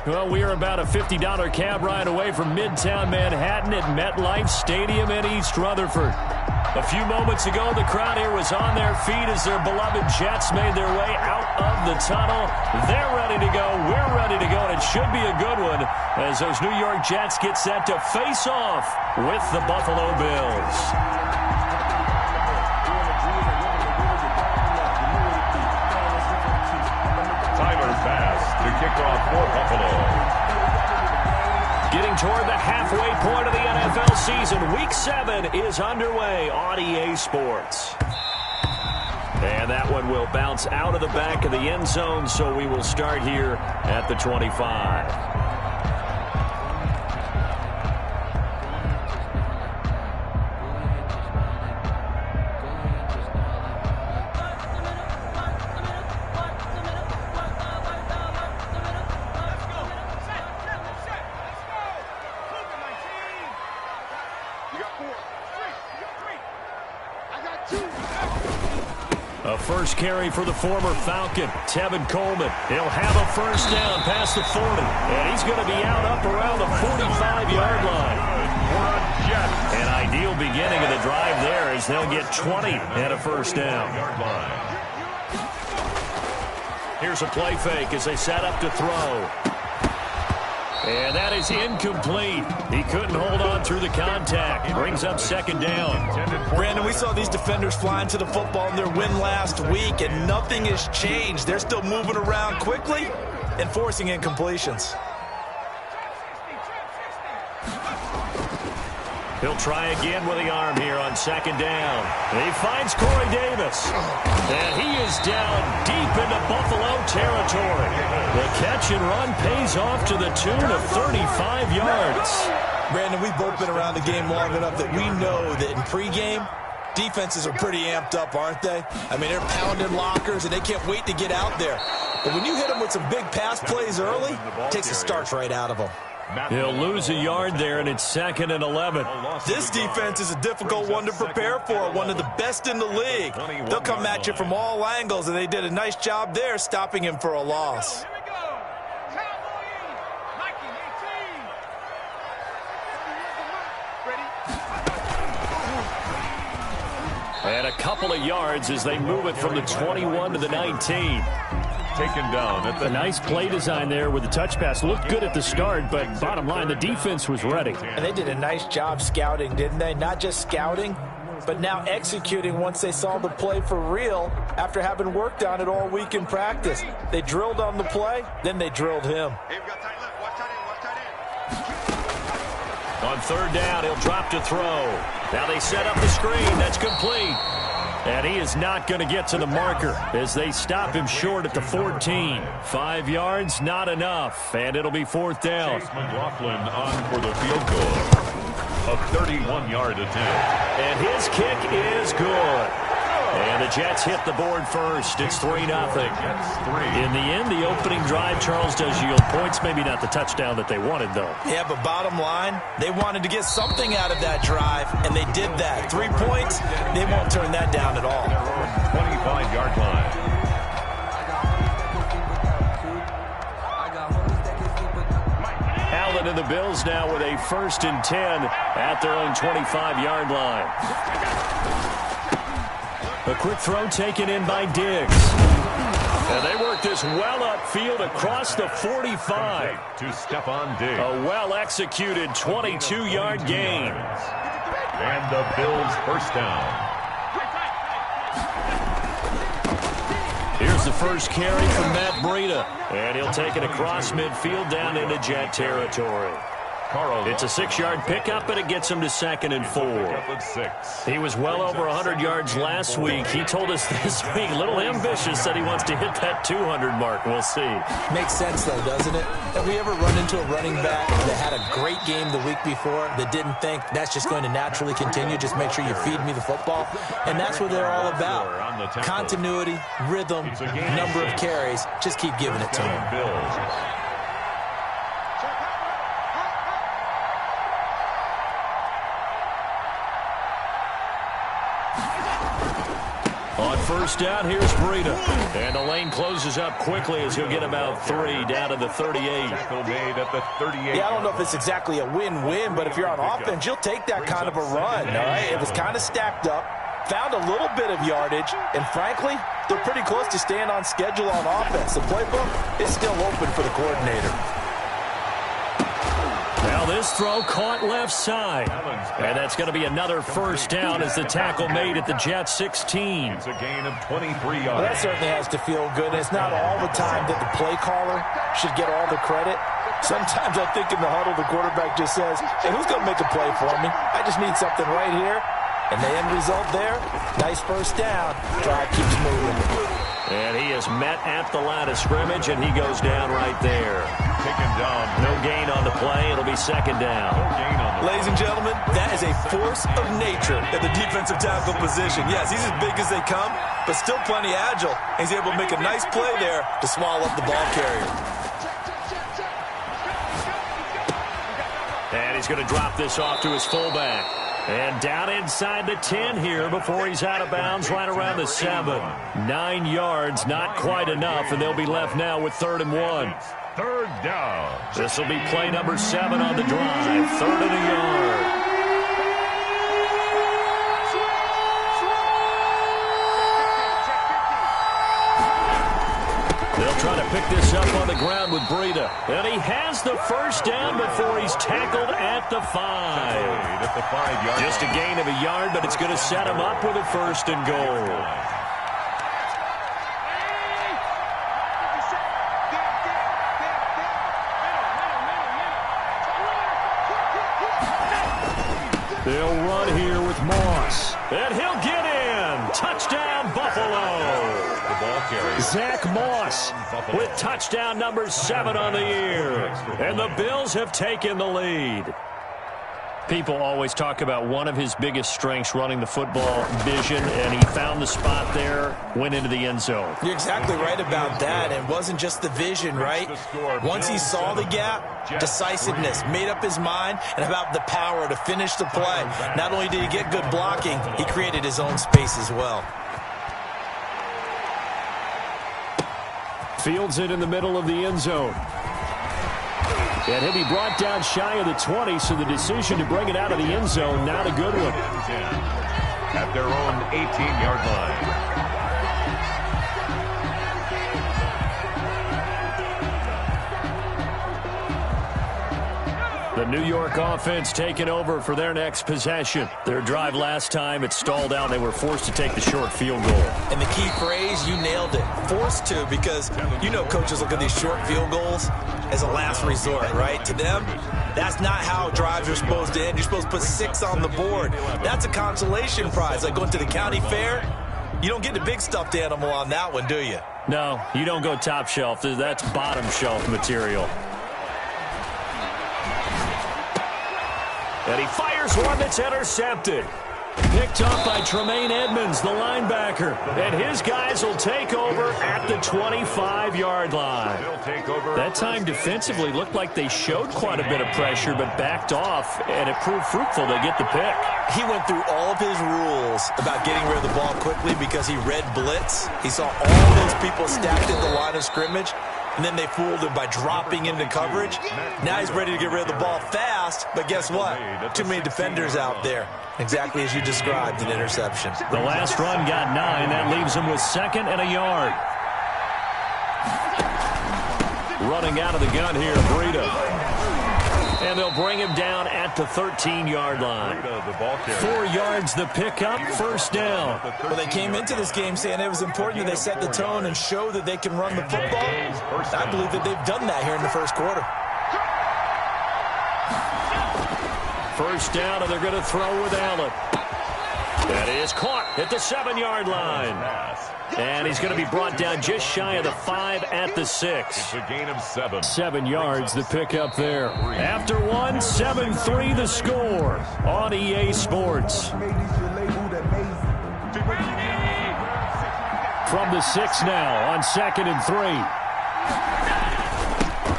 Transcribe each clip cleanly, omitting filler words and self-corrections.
Well, we are about a $50 cab ride away from Midtown Manhattan at MetLife Stadium in East Rutherford. A few moments ago, the crowd here was on their feet as their beloved Jets made their way out of the tunnel. They're ready to go. We're ready to go, and it should be a good one as those New York Jets get set to face off with the Buffalo Bills. Tyler's pass to kick off for Buffalo. Getting toward the halfway point of the NFL season. Week 7 is underway on EA Sports. And that one will bounce out of the back of the end zone, so we will start here at the 25. A first carry for the former Falcon, Tevin Coleman. He'll have a first down past the 40, and he's going to be out up around the 45-yard line. An ideal beginning of the drive there as they'll get 20 and a first down. Here's a play fake as they set up to throw. And that is incomplete. He couldn't hold on through the contact. Brings up second down. Brandon, we saw these defenders flying to the football in their win last week, and nothing has changed. They're still moving around quickly and forcing incompletions. He'll try again with the arm here on second down. He finds Corey Davis. And he is down deep into Buffalo territory. The catch and run pays off to the tune of 35 yards. Brandon, we've both been around the game long enough that we know that in pregame, defenses are pretty amped up, aren't they? I mean, they're pounding lockers, and they can't wait to get out there. But when you hit them with some big pass plays early, it takes the starch right out of them. He'll lose a yard there, and it's 2nd and 11. This defense is a difficult one to prepare for, one of the best in the league. They'll come at you from all angles, and they did a nice job there stopping him for a loss. And a couple of yards as they move it from the 21 to the 19. Taken down at the nice play design there with the touch pass. Looked good at the start, but bottom line, the defense was ready. And they did a nice job scouting, didn't they? Not just scouting, but now executing once they saw the play for real after having worked on it all week in practice. They drilled on the play, then they drilled him. On third down, he'll drop to throw. Now they set up the screen. That's complete. And he is not going to get to the marker as they stop him short at the 14. 5 yards, not enough. And it'll be fourth down. Chase McLaughlin on for the field goal. A 31-yard attempt. And his kick is good. And the Jets hit the board first. It's 3-0. In the end, the opening drive, Charles, does yield points. Maybe not the touchdown that they wanted, though. Yeah, but bottom line, they wanted to get something out of that drive, and they did that. 3 points, they won't turn that down at all. 25-yard line. Allen and the Bills now with a 1st and 10 at their own 25-yard line. A quick throw taken in by Diggs. And they work this well upfield across the 45. To Stephon Diggs. A well-executed 22-yard gain. And the Bills first down. Here's the first carry from Matt Breida. And he'll take it across midfield down into Jet territory. It's a 6-yard pickup, and it gets him to 2nd and 4. He was well over 100 yards last week. He told us this week, a little ambitious, that he wants to hit that 200 mark. We'll see. Makes sense, though, doesn't it? Have we ever run into a running back that had a great game the week before that didn't think that's just going to naturally continue? Just make sure you feed me the football. And that's what they're all about. Continuity, rhythm, number of carries. Just keep giving it to him. On first down, here's Breida. And the lane closes up quickly as he'll get about 3 down to the 38. Tackle made at the 38. Yeah, I don't know if it's exactly a win-win, but if you're on offense, you'll take that kind of a run, all right? It was kind of stacked up, found a little bit of yardage, and frankly, they're pretty close to staying on schedule on offense. The playbook is still open for the coordinator. Now this throw caught left side. And that's going to be another first down as the tackle made at the Jets 16. It's a gain of 23 yards. Well, that certainly has to feel good. It's not all the time that the play caller should get all the credit. Sometimes I think in the huddle, the quarterback just says, hey, who's going to make a play for me? I just need something right here. And the end result there, nice first down. Drive keeps moving. And he is met at the line of scrimmage, and he goes down right there. Taken down. No gain on the play. It'll be second down. No gain on the Ladies and gentlemen, that is a force of nature at the defensive tackle position. Yes, he's as big as they come, but still plenty agile. He's able to make a nice play there to swallow up the ball carrier. And he's going to drop this off to his fullback. And down inside the 10 here before he's out of bounds right around the 7. 9 yards, not quite enough, and they'll be left now with 3rd and 1. third down. This will be play number 7 on the drive. 3rd and a yard. They'll try to pick this up on the ground with Breida. And he has the first down before he's tackled at the 5. At the 5-yard line. Just a gain of a yard, but it's going to set him up with a 1st and goal. They'll run here with Moss. And he'll get in. Touchdown, Buffalo. Zach Moss with touchdown number 7 on the year. And the Bills have taken the lead. People always talk about one of his biggest strengths running the football, vision, and he found the spot there, went into the end zone. You're exactly right about that. It wasn't just the vision, right? Once he saw the gap, decisiveness, made up his mind, and about the power to finish the play. Not only did he get good blocking, he created his own space as well. Fields it in the middle of the end zone. And he'll be brought down shy of the 20, so the decision to bring it out of the end zone, not a good one. At their own 18-yard line. The New York offense taking over for their next possession. Their drive last time, it stalled out. They were forced to take the short field goal. And the key phrase, you nailed it. Forced to, because you know coaches look at these short field goals as a last resort, right? To them, that's not how drives are supposed to end. You're supposed to put 6 on the board. That's a consolation prize. Like going to the county fair, you don't get the big stuffed animal on that one, do you? No, you don't go top shelf. That's bottom shelf material. And he fires one that's intercepted. Picked up by Tremaine Edmonds, the linebacker. And his guys will take over at the 25-yard line. That time defensively looked like they showed quite a bit of pressure, but backed off, and it proved fruitful. They get the pick. He went through all of his rules about getting rid of the ball quickly because he read blitz. He saw all those people stacked at the line of scrimmage, and then they fooled him by dropping into coverage. Now he's ready to get rid of the ball fast, but guess what? Too many defenders out there. Exactly as you described, an interception. The last run got 9. That leaves him with 2nd and a yard. Running out of the gun here, Breida. And they'll bring him down at the 13-yard line. 4 yards the pickup, first down. Well, they came into this game saying it was important that they set the tone and show that they can run the football. I believe that they've done that here in the first quarter. First down, and they're going to throw with Allen. That is caught at the 7-yard line. And he's going to be brought down just shy of the 5 at the 6. It's a gain of 7. 7 yards, the pickup there. After one, 7-3 the score on EA Sports. From the 6 now on 2nd and 3.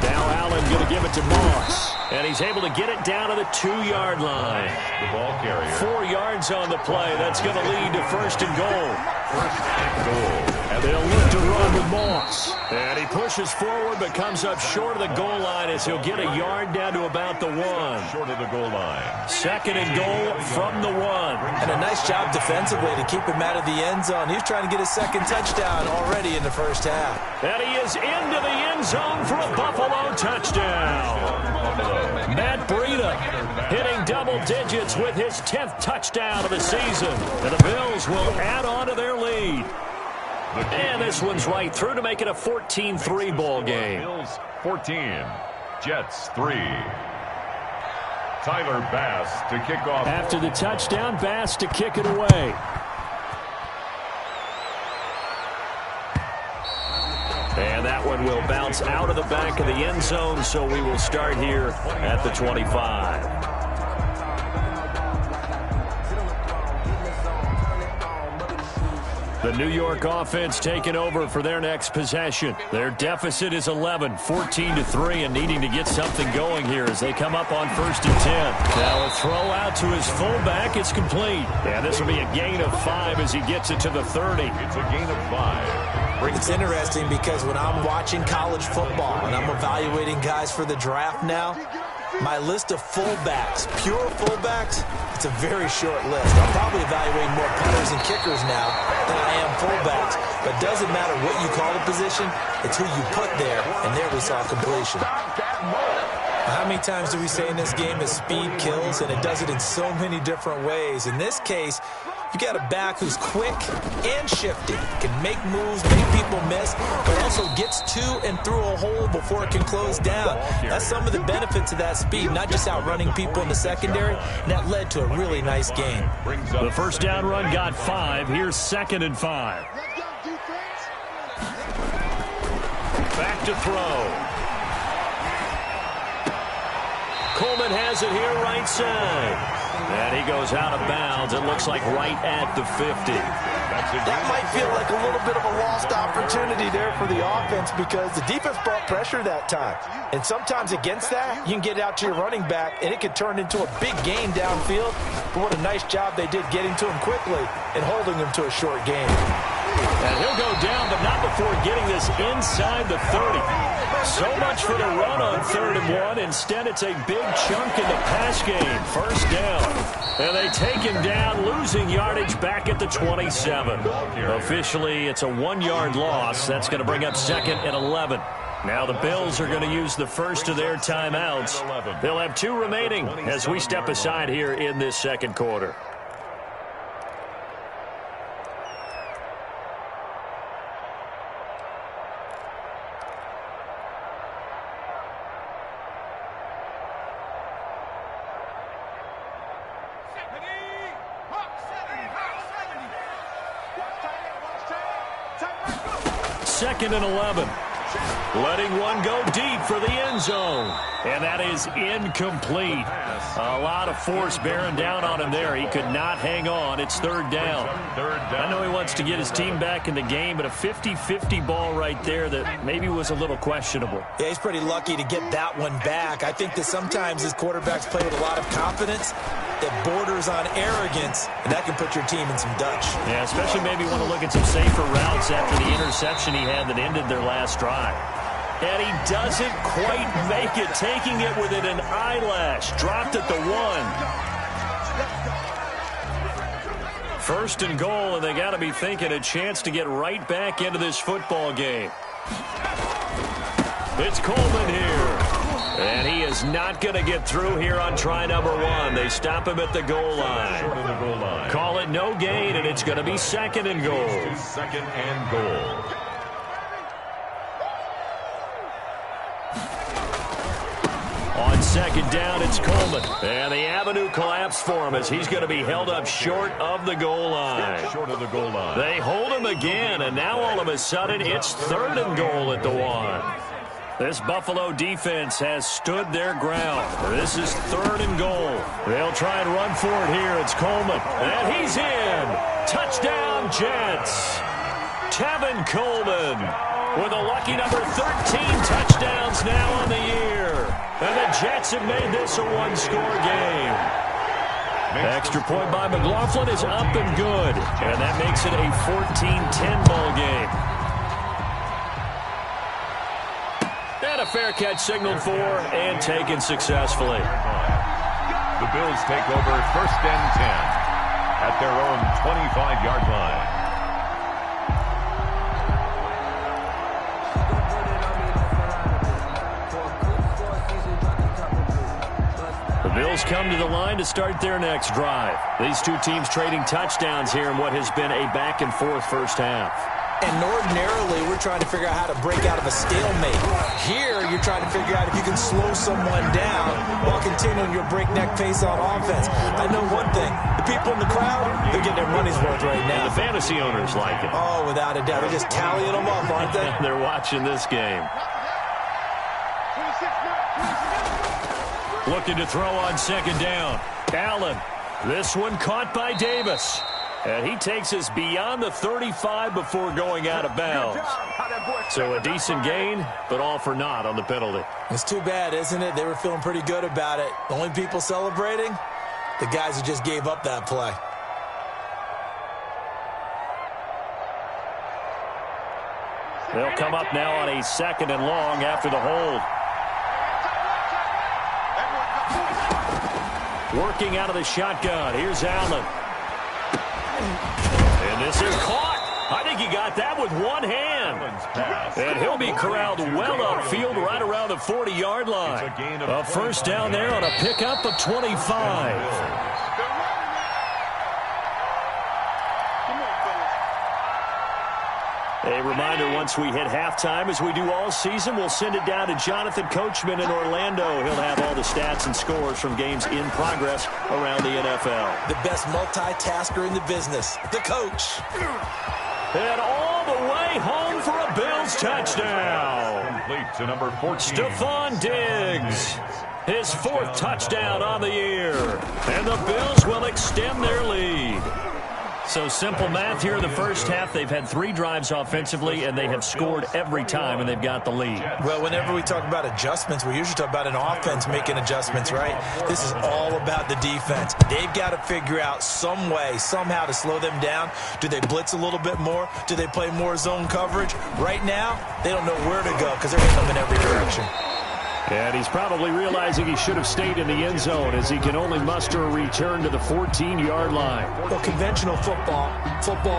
Now Allen going to give it to Moss. And he's able to get it down to the 2-yard line. The ball carrier. 4 yards on the play. That's going to lead to first and goal. First and goal. And they'll look to run with Moss. And he pushes forward but comes up short of the goal line as he'll get a yard down to about the 1. Short of the goal line. Second and goal from the 1. And a nice job defensively to keep him out of the end zone. He was trying to get his second touchdown already in the first half. And he is into the end zone for a Buffalo touchdown. Matt Breida hitting double digits with his 10th touchdown of the season. And the Bills will add on to their lead. And this one's right through to make it a 14-3 ball game. Bills 14, Jets 3. Tyler Bass to kick off. After the touchdown, Bass to kick it away. And that one will bounce out of the back of the end zone, so we will start here at the 25. The New York offense taking over for their next possession. Their deficit is 11, 14-3, and needing to get something going here as they come up on 1st and 10. Now a throw out to his fullback. It's complete. And this will be a gain of 5 as he gets it to the 30. It's a gain of 5. It's interesting because when I'm watching college football and I'm evaluating guys for the draft now, my list of fullbacks, pure fullbacks, it's a very short list. I'm probably evaluating more punters and kickers now than I am fullbacks. But it doesn't matter what you call the position, it's who you put there, and there we saw completion. How many times do we say in this game that speed kills, and it does it in so many different ways? In this case, you got a back who's quick and shifty, can make moves, make people miss, but also gets to and through a hole before it can close down. That's some of the benefits of that speed, not just outrunning people in the secondary, and that led to a really nice game. The first down run got 5. Here's 2nd and 5. Back to throw. Coleman has it here right side. And he goes out of bounds. It looks like right at the 50. That might feel like a little bit of a lost opportunity there for the offense because the defense brought pressure that time. And sometimes against that, you can get out to your running back, and it could turn into a big gain downfield. But what a nice job they did getting to him quickly and holding him to a short gain. And he'll go down, but not before getting this inside the 30. So much for the run on 3rd and 1. Instead, it's a big chunk in the pass game. First down. And they take him down, losing yardage back at the 27. Officially, it's a 1-yard loss. That's going to bring up 2nd and 11. Now the Bills are going to use the first of their timeouts. They'll have 2 remaining as we step aside here in this second quarter. Second and 11. Letting one go deep for the end zone. And that is incomplete. A lot of force bearing down on him there. He could not hang on. It's 3rd down. I know he wants to get his team back in the game, but a 50-50 ball right there that maybe was a little questionable. Yeah, he's pretty lucky to get that one back. I think that sometimes his quarterbacks play with a lot of confidence that borders on arrogance, and that can put your team in some Dutch. Yeah, especially maybe want to look at some safer routes after the interception he had that ended their last drive. And he doesn't quite make it, taking it within an eyelash. Dropped at the 1. 1st and goal, and they got to be thinking a chance to get right back into this football game. It's Coleman here. And he is not going to get through here on try number 1. They stop him at the goal line. Call it no gain, and it's going to be 2nd and goal. 2nd and goal. On 2nd down, it's Coleman. And the avenue collapsed for him as he's going to be held up short of the goal line. Short of the goal line. They hold him again, and now all of a sudden it's 3rd and goal at the 1. This Buffalo defense has stood their ground. This is 3rd and goal. They'll try and run for it here. It's Coleman. And he's in. Touchdown, Jets. Tevin Coleman with a lucky number 13 touchdowns now on the year. And the Jets have made this a one-score game. Extra point by McLaughlin is up and good. And that makes it a 14-10 ball game. And a fair catch signaled for and taken successfully. The Bills take over 1st and 10 at their own 25-yard line. The Bills come to the line to start their next drive. These two teams trading touchdowns here in what has been a back-and-forth first half. And ordinarily, we're trying to figure out how to break out of a stalemate. Here, you're trying to figure out if you can slow someone down while continuing your breakneck pace on offense. I know one thing. The people in the crowd, they're getting their money's worth right now. And the fantasy owners like it. Oh, without a doubt. They're just tallying them up, aren't they? They're watching this game. Looking to throw on 2nd down. Allen. This one caught by Davis. And he takes us beyond the 35 before going out of bounds. So a decent gain, but all for naught on the penalty. It's too bad, isn't it? They were feeling pretty good about it. The only people celebrating, the guys who just gave up that play. They'll come up now on a 2nd and long after the hold. Working out of the shotgun. Here's Allen. And this is caught. I think he got that with one hand. And he'll be corralled well upfield right around the 40-yard line. A first down there on a pickup of 25. A reminder, once we hit halftime, as we do all season, we'll send it down to Jonathan Coachman in Orlando. He'll have all the stats and scores from games in progress around the NFL. The best multitasker in the business, the coach. And all the way home for a Bills touchdown. Complete to number 14. Stephon Diggs. His 4th touchdown on the year. And the Bills will extend their lead. So simple math here in the first half. They've had 3 drives offensively, and they have scored every time, and they've got the lead. Well, whenever we talk about adjustments, we usually talk about an offense making adjustments, right? This is all about the defense. They've got to figure out some way, somehow to slow them down. Do they blitz a little bit more? Do they play more zone coverage? Right now, they don't know where to go because they're hitting them in every direction. And he's probably realizing he should have stayed in the end zone as he can only muster a return to the 14-yard line. Well, conventional football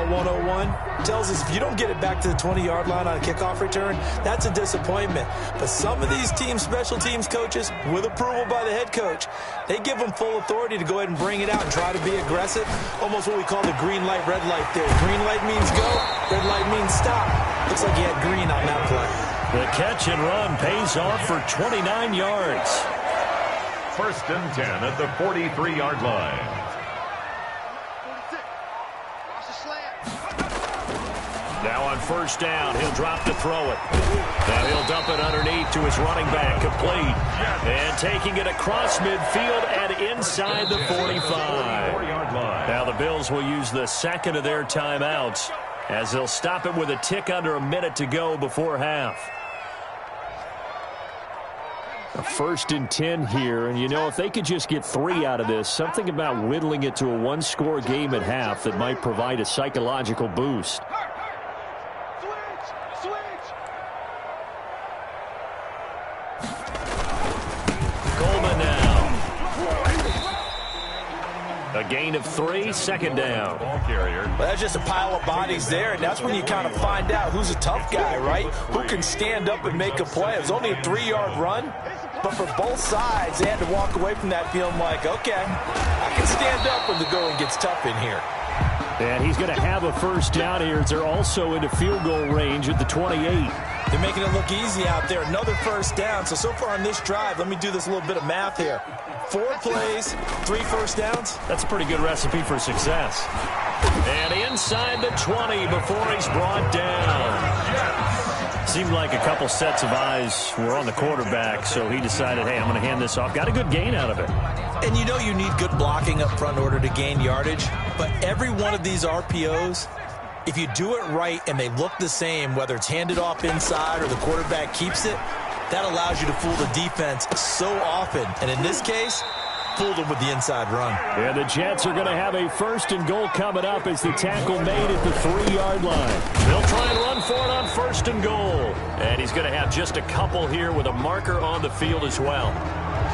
101, tells us if you don't get it back to the 20-yard line on a kickoff return, that's a disappointment. But some of these teams, special teams coaches, with approval by the head coach, they give them full authority to go ahead and bring it out and try to be aggressive. Almost what we call the green light, red light theory. Green light means go, red light means stop. Looks like he had green on that play. The catch and run pays off for 29 yards. 1st and 10 at the 43-yard line. Now on 1st down, he'll drop to throw it. Now he'll dump it underneath to his running back, complete. And taking it across midfield and inside the 45. Now the Bills will use the 2nd of their timeouts as they'll stop it with a tick under a minute to go before half. A 1st and 10 here, and you know, if they could just get 3 out of this, something about whittling it to a one-score game at half that might provide a psychological boost. Coleman now. A gain of 3, 2nd down. Ball carrier. Well, that's just a pile of bodies there, and that's when you kind of find out who's a tough guy, right? Who can stand up and make a play. It was only a 3-yard run, but for both sides, they had to walk away from that feeling like, okay, I can stand up when the going gets tough in here. And he's going to have a first down here as they're also into field goal range at the 28. They're making it look easy out there. Another first down. So far on this drive, let me do this little bit of math here. 4 plays, 3 first downs. That's a pretty good recipe for success. And inside the 20 before he's brought down. Seemed like a couple sets of eyes were on the quarterback, so he decided, hey, I'm going to hand this off. Got a good gain out of it. And you know you need good blocking up front in order to gain yardage, but every one of these RPOs, if you do it right and they look the same, whether it's handed off inside or the quarterback keeps it, That allows you to fool the defense so often. And in this case, fooled them with the inside run. And the Jets are going to have a 1st and goal coming up as the tackle made at the 3-yard line. They'll try and run for it on 1st and goal. And he's going to have just a couple here with a marker on the field as well.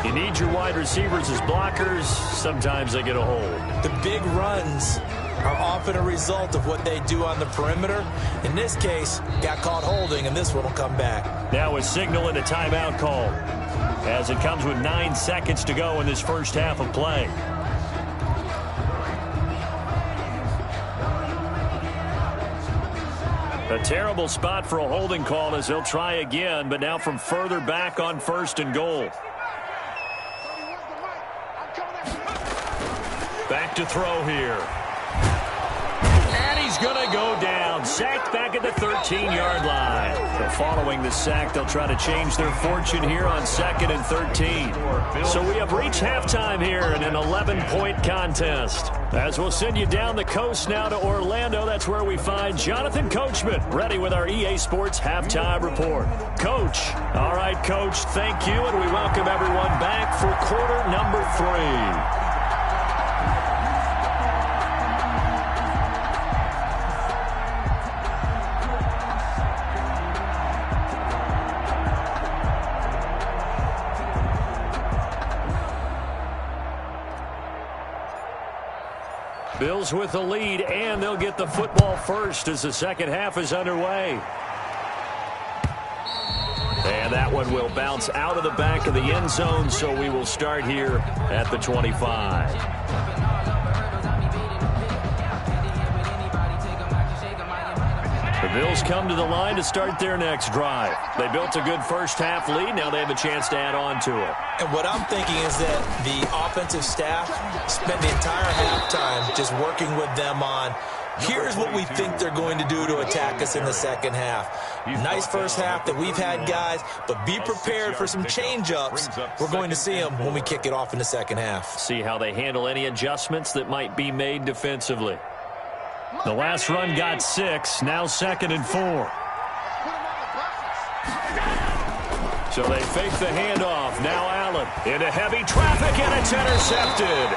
You need your wide receivers as blockers. Sometimes they get a hold. The big runs are often a result of what they do on the perimeter. In this case, got caught holding, and this one will come back. Now a signal and a timeout call, as it comes with 9 seconds to go in this first half of play. A terrible spot for a holding call as they'll try again, but now from further back on 1st and goal. Back to throw here. And he's going to go down. Sacked back at the 13-yard line. So following the sack, they'll try to change their fortune here on 2nd and 13. So we have reached halftime here in an 11-point contest. As we'll send you down the coast now to Orlando, that's where we find Jonathan Coachman, ready with our EA Sports Halftime Report. Coach. All right, Coach, thank you, and we welcome everyone back for quarter number 3. Bills with the lead, and they'll get the football first as the second half is underway. And that one will bounce out of the back of the end zone, so we will start here at the 25. The Bills come to the line to start their next drive. They built a good first half lead. Now they have a chance to add on to it. And what I'm thinking is that the offensive staff spent the entire halftime just working with them on, here's what we think they're going to do to attack us in the second half. Nice first half that we've had, guys, but be prepared for some change-ups. We're going to see them when we kick it off in the second half. See how they handle any adjustments that might be made defensively. The last run got 6, now 2nd and 4. So they fake the handoff. Now Allen into heavy traffic, and it's intercepted.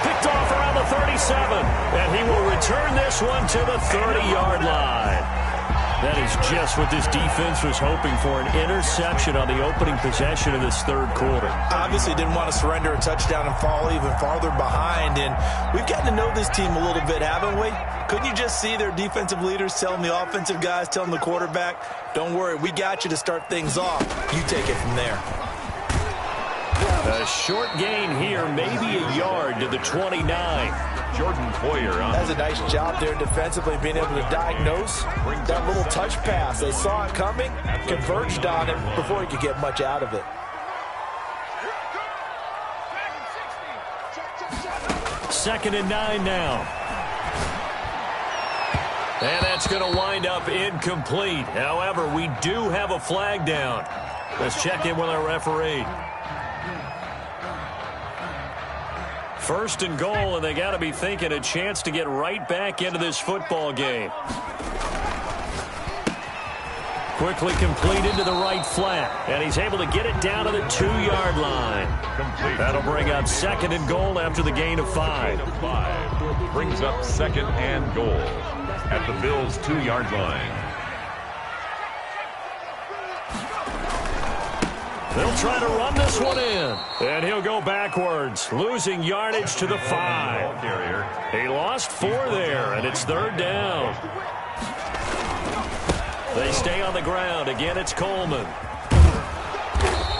Picked off around the 37, and he will return this one to the 30-yard line. That is just what this defense was hoping for, an interception on the opening possession of this third quarter. Obviously didn't want to surrender a touchdown and fall even farther behind, and we've gotten to know this team a little bit, haven't we? Couldn't you just see their defensive leaders telling the offensive guys, telling the quarterback, don't worry, we got you to start things off. You take it from there. A short gain here, maybe a yard to the 29. Jordan Poyer on. That's a nice job there defensively, being able to diagnose that little touch pass. They saw it coming, converged on it before he could get much out of it. Second and 9 now. And that's going to wind up incomplete. However, we do have a flag down. Let's check in with our referee. 1st and goal, and they got to be thinking a chance to get right back into this football game. Quickly completed to the right flat, and he's able to get it down to the 2-yard line. That'll bring up 2nd and goal after the gain of 5. Brings up 2nd and goal at the Bills' 2-yard line. They'll try to run this one in, and he'll go backwards, losing yardage to the 5. He lost 4 there, and it's 3rd down. They stay on the ground. Again, it's Coleman.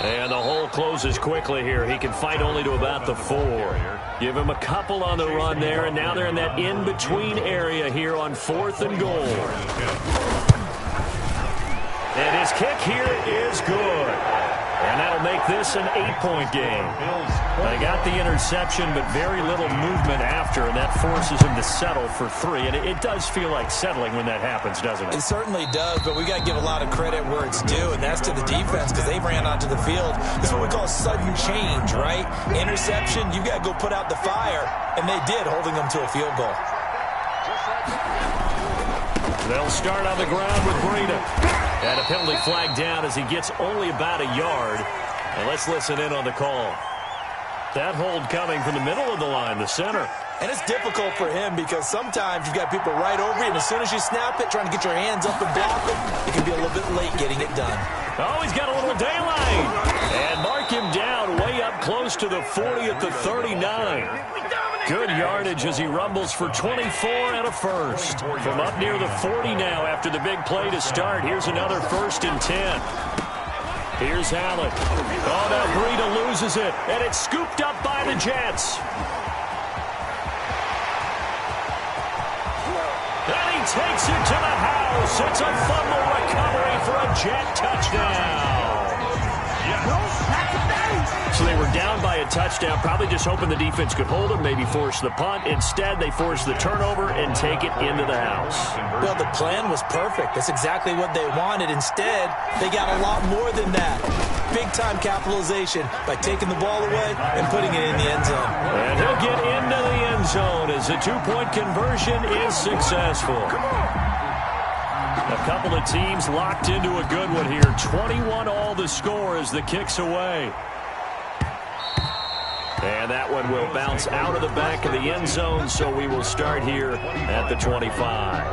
And the hole closes quickly here. He can fight only to about the 4. Give him a couple on the run there, and now they're in that in-between area here on 4th and goal. And his kick here is good. And that'll make this an 8-point game. They got the interception, but very little movement after, and that forces him to settle for 3. And it does feel like settling when that happens, doesn't it? It certainly does, but we got to give a lot of credit where it's due, and that's to the defense because they ran onto the field. This is what we call sudden change, right? Interception, you got to go put out the fire, and they did, holding them to a field goal. They'll start on the ground with Breida. And a penalty flag down as he gets only about a yard. And let's listen in on the call. That hold coming from the middle of the line, the center. And it's difficult for him because sometimes you've got people right over you, and as soon as you snap it, trying to get your hands up and block it, it can be a little bit late getting it done. Oh, he's got a little daylight. And mark him down way up close to the 40 at the 39. Good yardage as he rumbles for 24 and a first. From up near the 40 now after the big play to start. Here's another 1st and 10. Here's Allen. Oh, now Breida loses it, and it's scooped up by the Jets. And he takes it to the house. It's a fumble recovery for a Jet touchdown. So they were down by a touchdown, probably just hoping the defense could hold them, maybe force the punt. Instead, they force the turnover and take it into the house. Well, the plan was perfect. That's exactly what they wanted. Instead, they got a lot more than that. Big-time capitalization by taking the ball away and putting it in the end zone. And he'll get into the end zone as the two-point conversion is successful. A couple of teams locked into a good one here. 21 all the score as the kick's away. And that one will bounce out of the back of the end zone, so we will start here at the 25.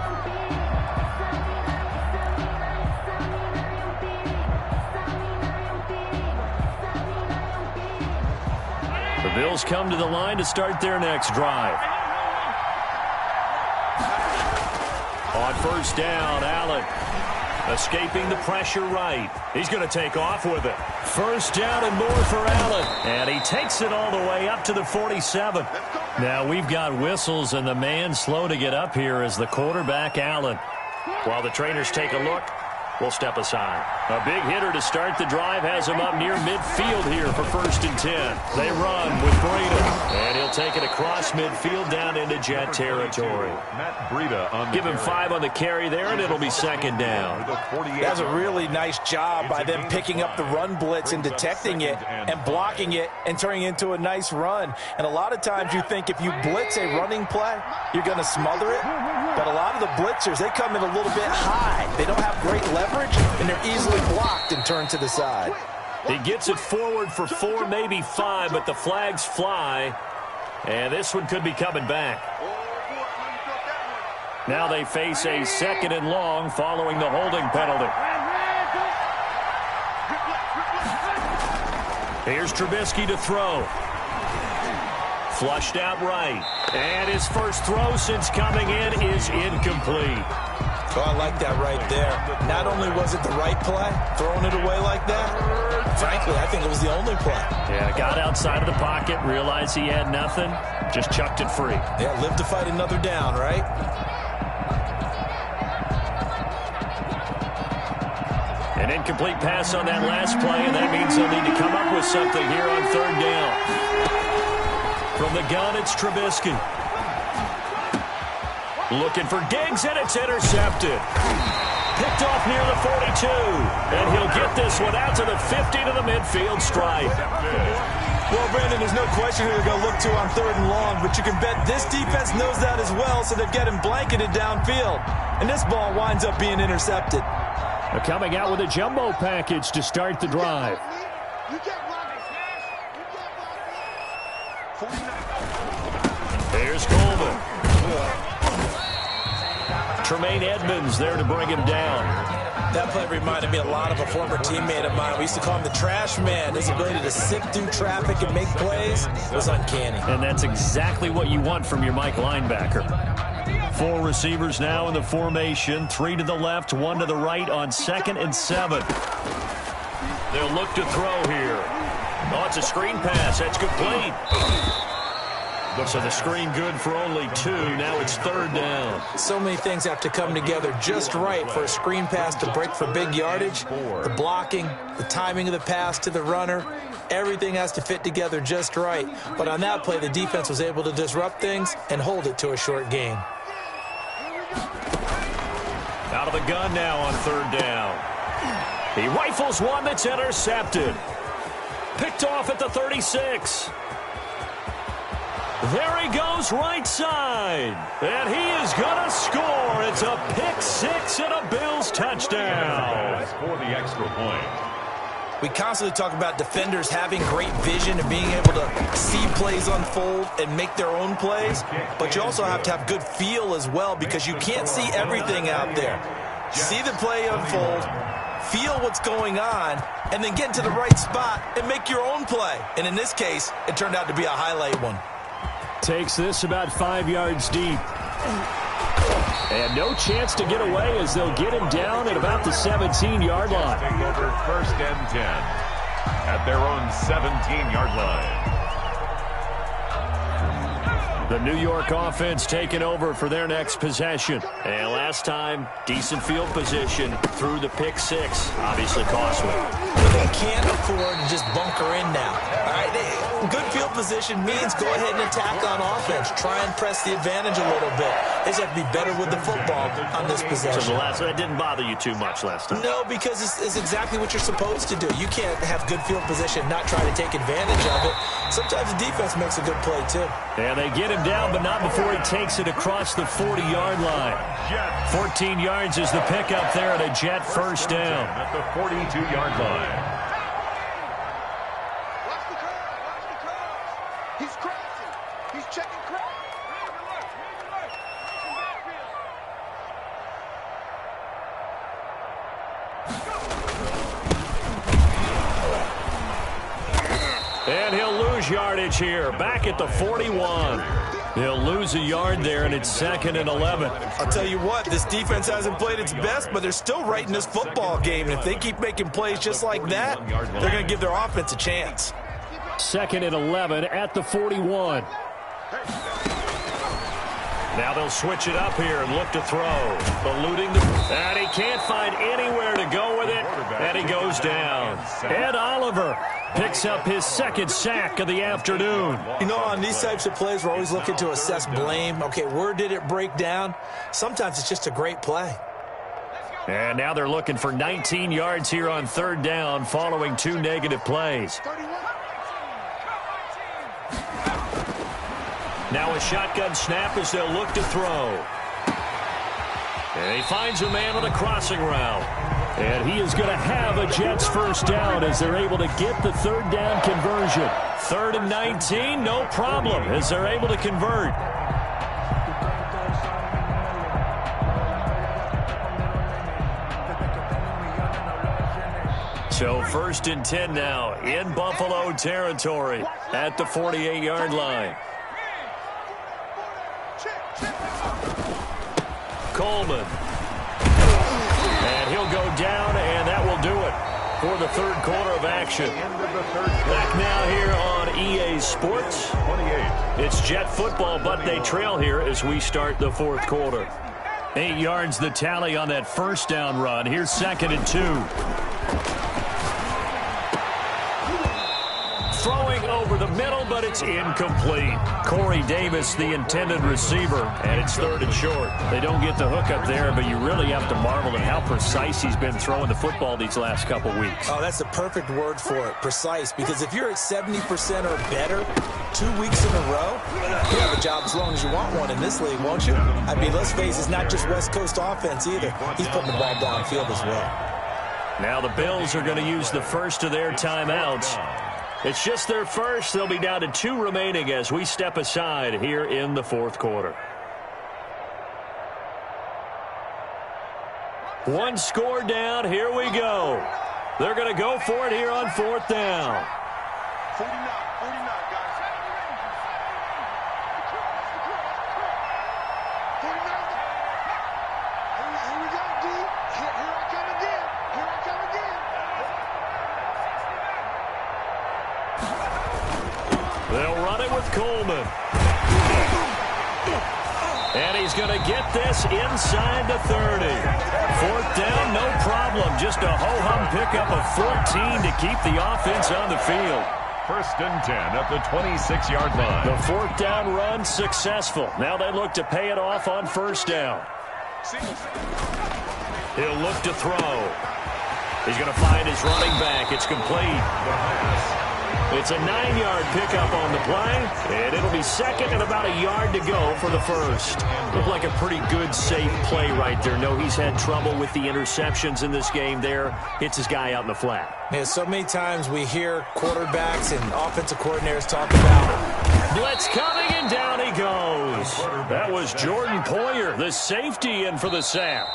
The Bills come to the line to start their next drive. On first down, Allen escaping the pressure right. He's going to take off with it. First down and more for Allen. And he takes it all the way up to the 47. Now we've got whistles, and the man slow to get up here is the quarterback, Allen. While the trainers take a look, we'll step aside. A big hitter to start the drive has him up near midfield here for 1st and 10. They run with Breida, and he'll take it across midfield down into Jet territory. Give him 5 on the carry there, and it'll be 2nd down. That's a really nice job by them picking up the run blitz and detecting it and blocking it and turning it into a nice run. And a lot of times you think if you blitz a running play, you're going to smother it. But a lot of the blitzers, they come in a little bit high. They don't have great leverage, and they're easily blocked and turned to the side. He gets it forward for 4, maybe 5, but the flags fly. And this one could be coming back. Now they face a 2nd and long following the holding penalty. Here's Trubisky to throw. Flushed out right. And his first throw since coming in is incomplete. Oh, I like that right there. Not only was it the right play, throwing it away like that, frankly, I think it was the only play. Yeah, got outside of the pocket, realized he had nothing, just chucked it free. Yeah, live to fight another down, right? An incomplete pass on that last play, and that means they'll need to come up with something here on 3rd down. From the gun, it's Trubisky. Looking for Diggs, and it's intercepted. Picked off near the 42. And he'll get this one out to the 50 to the midfield stripe. Well, Brandon, there's no question who they're going to look to on 3rd and long, but you can bet this defense knows that as well, so they're getting blanketed downfield. And this ball winds up being intercepted. They're coming out with a jumbo package to start the drive. Here's Coleman. Tremaine Edmonds there to bring him down. That play reminded me a lot of a former teammate of mine. We used to call him the trash man. His ability to sift through traffic and make plays was uncanny. And that's exactly what you want from your Mike linebacker. 4 receivers now in the formation. 3 to the left, 1 to the right on 2nd and 7. They'll look to throw here. Oh, it's a screen pass. That's complete. So the screen good for only 2. Now it's 3rd down. So many things have to come together just right for a screen pass to break for big yardage. The blocking, the timing of the pass to the runner, everything has to fit together just right. But on that play, the defense was able to disrupt things and hold it to a short gain. Out of the gun now on 3rd down. He rifles one that's intercepted. Picked off at the 36. There he goes right side. And he is going to score. It's It's a pick six and a Bills touchdown. For the extra point. We constantly talk about defenders having great vision and being able to see plays unfold and make their own plays, but you also have to have good feel as well because you can't see everything out there. See the play unfold, feel what's going on, and then get into the right spot and make your own play. And in this case, it turned out to be a highlight one. Takes this about 5 yards deep. And no chance to get away as they'll get him down at about the 17-yard line. Take over 1st and 10 at their own 17-yard line. The New York offense taking over for their next possession. And last time, decent field position through the pick six. Obviously costly. They can't afford to just bunker in now. All right, good field position means go ahead and attack on offense. Try and press the advantage a little bit. They just have to be better with the football on this possession. So that didn't bother you too much last time? No, because it's exactly what you're supposed to do. You can't have good field position and not try to take advantage of it. Sometimes the defense makes a good play, too. And they get him down, but not before he takes it across the 40-yard line. 14 yards is the pickup there at a Jet first down. At the 42-yard line. Watch the curve. He's crossing. He's checking cross. And he'll lose yardage here. Back at the 41. He'll lose a yard there, and it's 2nd and 11. I'll tell you what, this defense hasn't played its best, but they're still right in this football game. And if they keep making plays just like that, they're going to give their offense a chance. 2nd and 11 at the 41. Now they'll switch it up here and look to throw. Eluding the... And he can't find anywhere to go with it. And he goes down. Ed Oliver picks up his 2nd sack of the afternoon. You know, on these types of plays, we're always looking to assess blame. Okay, where did it break down? Sometimes it's just a great play. And now they're looking for 19 yards here on 3rd down following 2 negative plays. Now a shotgun snap as they'll look to throw. And he finds a man on the crossing route. And he is going to have a Jets first down as they're able to get the 3rd down conversion. 3rd and 19, no problem as they're able to convert. So 1st and 10 now in Buffalo territory at the 48-yard line. Coleman. And he'll go down, and that will do it for the 3rd quarter of action. Back now here on EA Sports. 28. It's Jet football, but they trail here as we start the 4th quarter. 8 yards the tally on that first down run. Here's 2nd and 2. Throwing over the middle, but it's incomplete. Corey Davis, the intended receiver, and it's 3rd and short. They don't get the hook up there, but you really have to marvel at how precise he's been throwing the football these last couple weeks. Oh, that's the perfect word for it, precise, because if you're at 70% or better 2 weeks in a row, you have a job as long as you want one in this league, won't you? I mean, let's face it, it's not just West Coast offense either. He's putting the ball downfield as well. Now the Bills are going to use the first of their timeouts. It's just their first. They'll be down to 2 remaining as we step aside here in the 4th quarter. 1 score down. Here we go. They're going to go for it here on 4th down. 49, guys. 49. Here we go, D. Here I come again. Here I come again. They'll run it with Coleman. And he's going to get this inside the 30. 4th down, no problem. Just a ho-hum pickup of 14 to keep the offense on the field. 1st and 10 at the 26-yard line. The 4th down run successful. Now they look to pay it off on 1st down. He'll look to throw. He's going to find his running back. It's complete. It's a 9-yard pickup on the play, and it'll be second and about a yard to go for the first. Looked like a pretty good, safe play right there. No, he's had trouble with the interceptions in this game there. Hits his guy out in the flat. Yeah, so many times we hear quarterbacks and offensive coordinators talk about blitz coming, and down he goes. That was Jordan Poyer, the safety, in for the sack.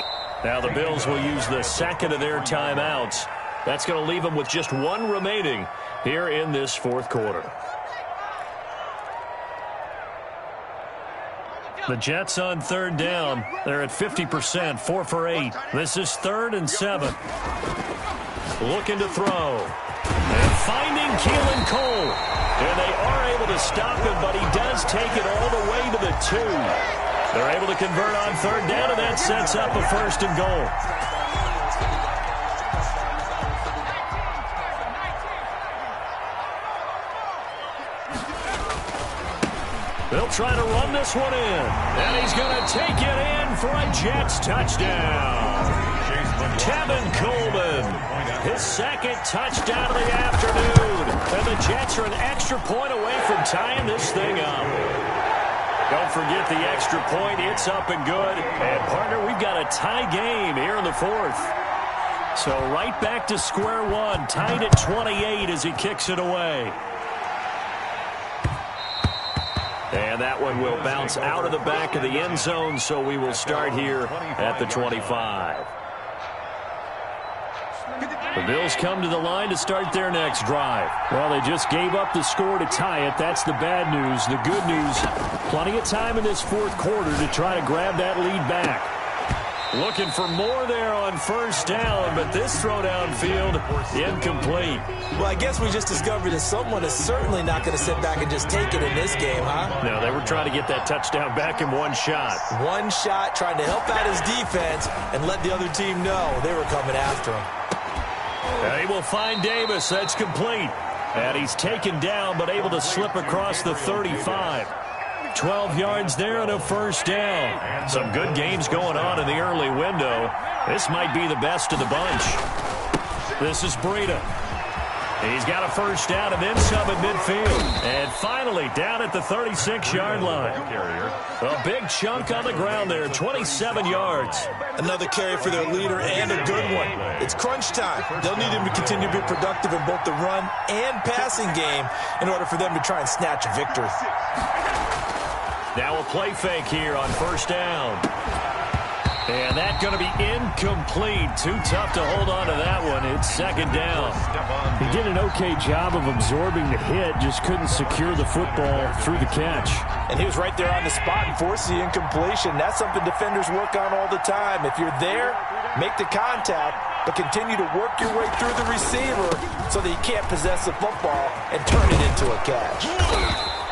Now the Bills will use the second of their timeouts. That's going to leave them with just one remaining here in this fourth quarter. The Jets on third down. They're at 50%, 4 for 8. This is 3rd and 7. Looking to throw. And finding Keelan Cole. And they are able to stop him, but he does take it all the way to the 2. They're able to convert on third down, and that sets up a 1st and goal. They'll try to run this one in. And he's going to take it in for a Jets touchdown. Tevin Coleman, his 2nd touchdown of the afternoon. And the Jets are an extra point away from tying this thing up. Don't forget the extra point. It's up and good. And, partner, we've got a tie game here in the 4th. So right back to square one. Tied at 28 as he kicks it away. And that one will bounce out of the back of the end zone, so we will start here at the 25. The Bills come to the line to start their next drive. Well, they just gave up the score to tie it. That's the bad news. The good news, plenty of time in this 4th quarter to try to grab that lead back. Looking for more there on 1st down, but this throw downfield, incomplete. Well, I guess we just discovered that someone is certainly not going to sit back and just take it in this game, huh? No, they were trying to get that touchdown back in one shot. One shot, trying to help out his defense and let the other team know they were coming after him. And he will find Davis. That's complete. And he's taken down, but able to slip across the 35. 12 yards there and a 1st down. Some good games going on in the early window. This might be the best of the bunch. This is Breida. He's got a 1st down and then some at midfield. And finally down at the 36-yard line. A big chunk on the ground there, 27 yards. Another carry for their leader and a good one. It's crunch time. They'll need him to continue to be productive in both the run and passing game in order for them to try and snatch a victory. Now a play fake here on 1st down. And that's going to be incomplete. Too tough to hold on to that one. It's 2nd down. He did an okay job of absorbing the hit, just couldn't secure the football through the catch. And he was right there on the spot and forced the incompletion. That's something defenders work on all the time. If you're there, make the contact, but continue to work your way through the receiver so that you can't possess the football and turn it into a catch.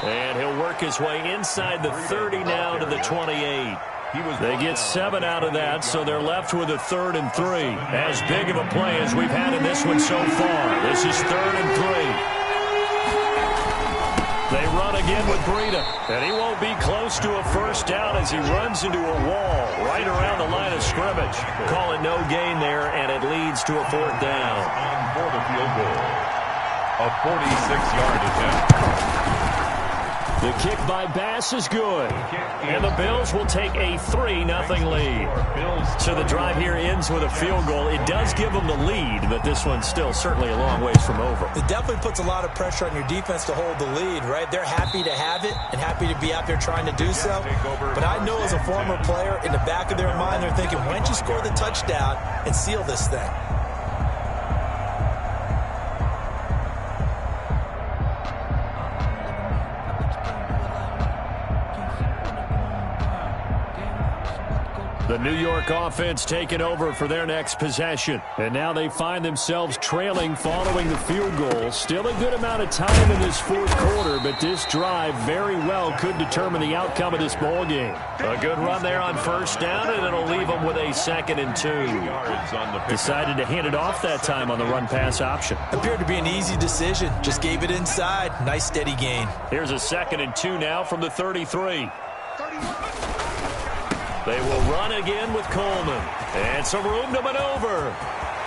And he'll work his way inside the 30 now to the 28. They get 7 out of that, so they're left with a 3rd and 3. As big of a play as we've had in this one so far. This is 3rd and 3. They run again with Breida, and he won't be close to a 1st down as he runs into a wall right around the line of scrimmage. Calling no gain there, and it leads to a 4th down. For the field goal, a 46-yard attempt. The kick by Bass is good. And the Bills will take a 3-0 lead. So the drive here ends with a field goal. It does give them the lead, but this one's still certainly a long ways from over. It definitely puts a lot of pressure on your defense to hold the lead, right? They're happy to have it and happy to be out there trying to do so. But I know as a former player, in the back of their mind, they're thinking, why don't you score the touchdown and seal this thing? The New York offense taking over for their next possession. And now they find themselves trailing following the field goal. Still a good amount of time in this 4th quarter, but this drive very well could determine the outcome of this ball game. A good run there on 1st down, and it'll leave them with a 2nd and 2. Decided to hand it off that time on the run-pass option. Appeared to be an easy decision. Just gave it inside. Nice steady gain. Here's a 2nd and 2 now from the 33. They will run again with Coleman. And some room to maneuver.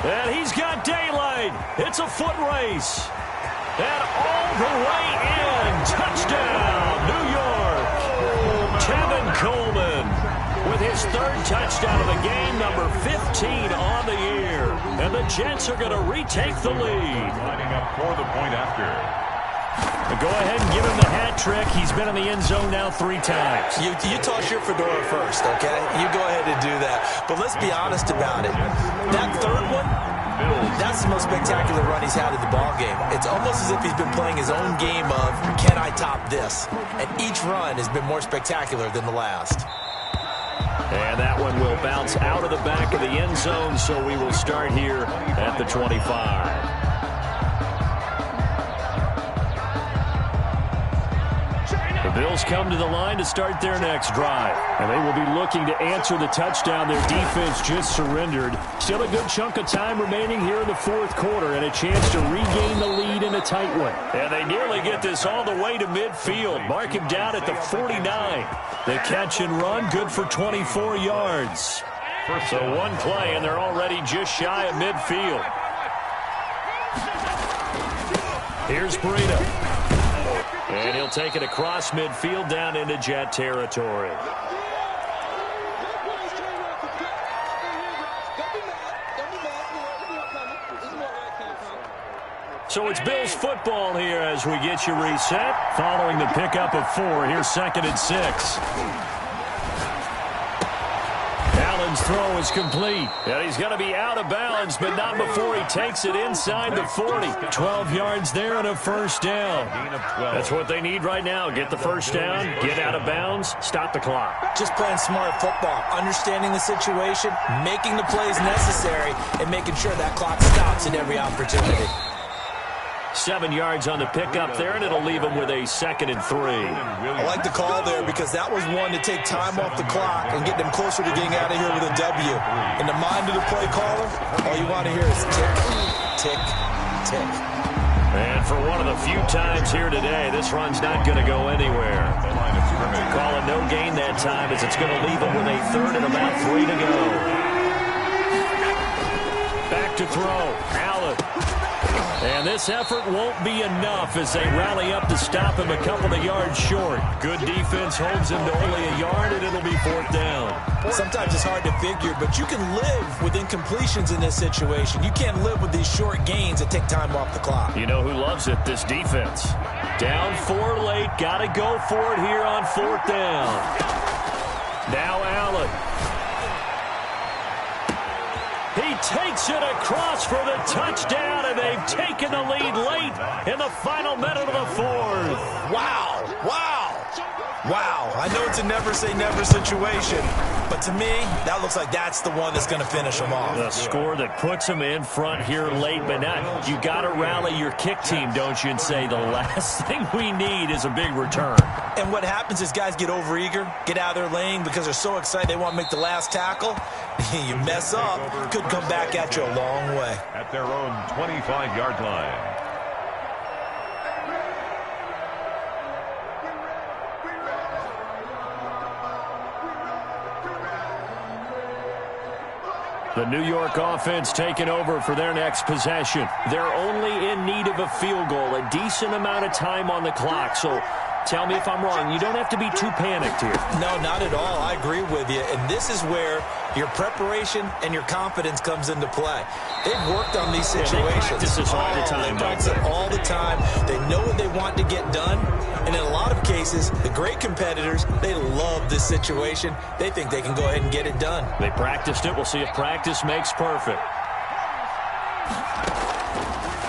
And he's got daylight. It's a foot race. And all the way in. Touchdown, New York. Tevin Coleman with his third touchdown of the game, number 15 on the year. And the Jets are going to retake the lead. Lining up for the point after. Go ahead and give him the hat trick. He's been in the end zone now 3 times. You toss your fedora first, okay? You go ahead and do that. But let's be honest about it. That third one, that's the most spectacular run he's had in the ballgame. It's almost as if he's been playing his own game of, can I top this? And each run has been more spectacular than the last. And that one will bounce out of the back of the end zone, so we will start here at the 25. The Bills come to the line to start their next drive. And they will be looking to answer the touchdown their defense just surrendered. Still a good chunk of time remaining here in the fourth quarter and a chance to regain the lead in a tight one. And they nearly get this all the way to midfield. Mark him down at the 49. The catch and run, good for 24 yards. So one play, and they're already just shy of midfield. Here's Breida. And he'll take it across midfield down into Jet territory. So it's Bills football here as we get you reset. Following the pickup of 4, here's 2nd and 6. Allen's throw is complete. And he's going to be out of bounds, but not before he takes it inside the 40. 12 yards there and a first down. That's what they need right now. Get the first down, get out of bounds, stop the clock. Just playing smart football, understanding the situation, making the plays necessary, and making sure that clock stops at every opportunity. 7 yards on the pickup there, and it'll leave him with a 2nd and 3. I like the call there because that was one to take time off the clock and get them closer to getting out of here with a W. In the mind of the play caller, all you want to hear is tick, tick, tick. And for one of the few times here today, this run's not going to go anywhere. Calling no gain that time as it's going to leave him with a 3rd and about 3 to go. Back to throw. Allen. And this effort won't be enough as they rally up to stop him a couple of yards short. Good defense holds him to only a yard, and it'll be 4th down. Sometimes it's hard to figure, but you can live with incompletions in this situation. You can't live with these short gains that take time off the clock. You know who loves it? This defense. Down 4 late. Got to go for it here on 4th down. Now Allen. He takes it across for the touchdown, and they've taken the lead late in the final minute of the 4th. Wow. Wow. Wow. I know it's a never-say-never situation, but to me, that looks like that's the one that's going to finish them off. The score that puts them in front here late, but not. You got to rally your kick team, don't you, and say the last thing we need is a big return. And what happens is guys get overeager, get out of their lane because they're so excited they want to make the last tackle. You mess up, could come back at you a long way. At their own 25-yard line. The New York offense taking over for their next possession. They're only in need of a field goal, a decent amount of time on the clock. So tell me if I'm wrong. You don't have to be too panicked here. No, not at all. I agree with you. And this is where your preparation and your confidence comes into play. They've worked on these situations. They practice this all the time. They practice it all the time. They know what they want to get done. And in a lot of cases, the great competitors, they love this situation. They think they can go ahead and get it done. They practiced it. We'll see if practice makes perfect.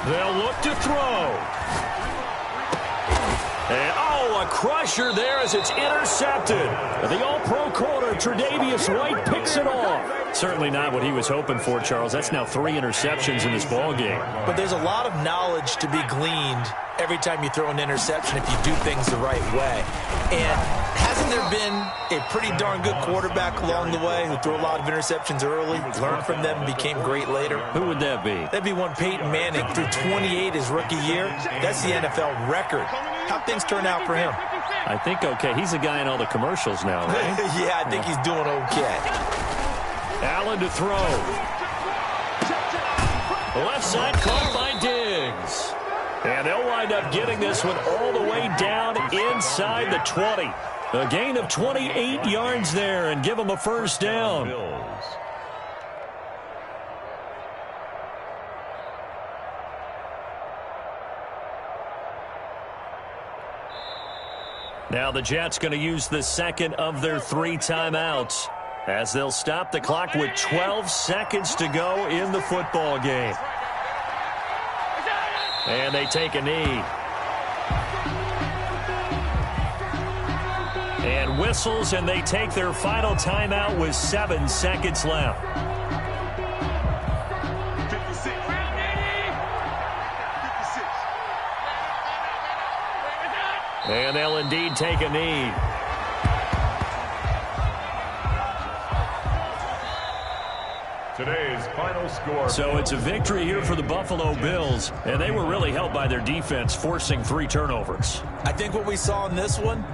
They'll look to throw. And, a crusher there as it's intercepted. The all-pro corner, Tre'Davious White, picks it off. Certainly not what he was hoping for, Charles. That's now 3 interceptions in this ball game. But there's a lot of knowledge to be gleaned every time you throw an interception if you do things the right way. And hasn't there been a pretty darn good quarterback along the way who threw a lot of interceptions early, learned from them, and became great later? Who would that be? That'd be one Peyton Manning, threw 28 his rookie year. That's the NFL record. How'd things turn out for him? I think okay. He's a guy in all the commercials now, right? Yeah, I think he's doing okay. Allen to throw. Left side caught by Diggs. And they'll wind up getting this one all the way down inside the 20. A gain of 28 yards there and give them a first down. Now the Jets going to use the second of their 3 timeouts as they'll stop the clock with 12 seconds to go in the football game. And they take a knee. And whistles, and they take their final timeout with 7 seconds left. 56. And they'll indeed take a knee. Today's final score. So it's a victory here for the Buffalo Bills, and they were really helped by their defense, forcing 3 turnovers. I think what we saw in this one,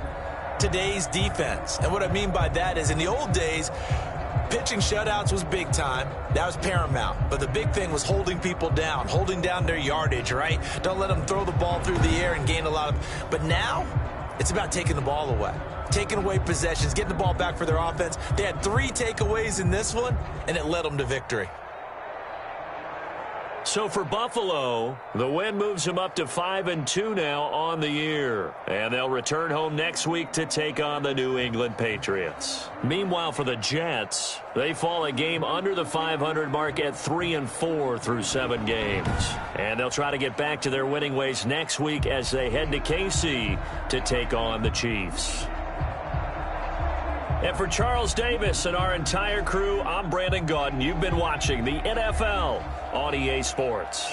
today's defense. And what I mean by that is in the old days, pitching shutouts was big time. That was paramount. But the big thing was holding people down, holding down their yardage, right? Don't let them throw the ball through the air and gain a lot of... But now, it's about taking the ball away. Taking away possessions, getting the ball back for their offense. They had 3 takeaways in this one, and it led them to victory. So for Buffalo, the win moves them up to 5-2 now on the year. And they'll return home next week to take on the New England Patriots. Meanwhile, for the Jets, they fall a game under the 500 mark at 3-4 through 7 games. And they'll try to get back to their winning ways next week as they head to KC to take on the Chiefs. And for Charles Davis and our entire crew, I'm Brandon Gaudin. You've been watching the NFL on EA Sports.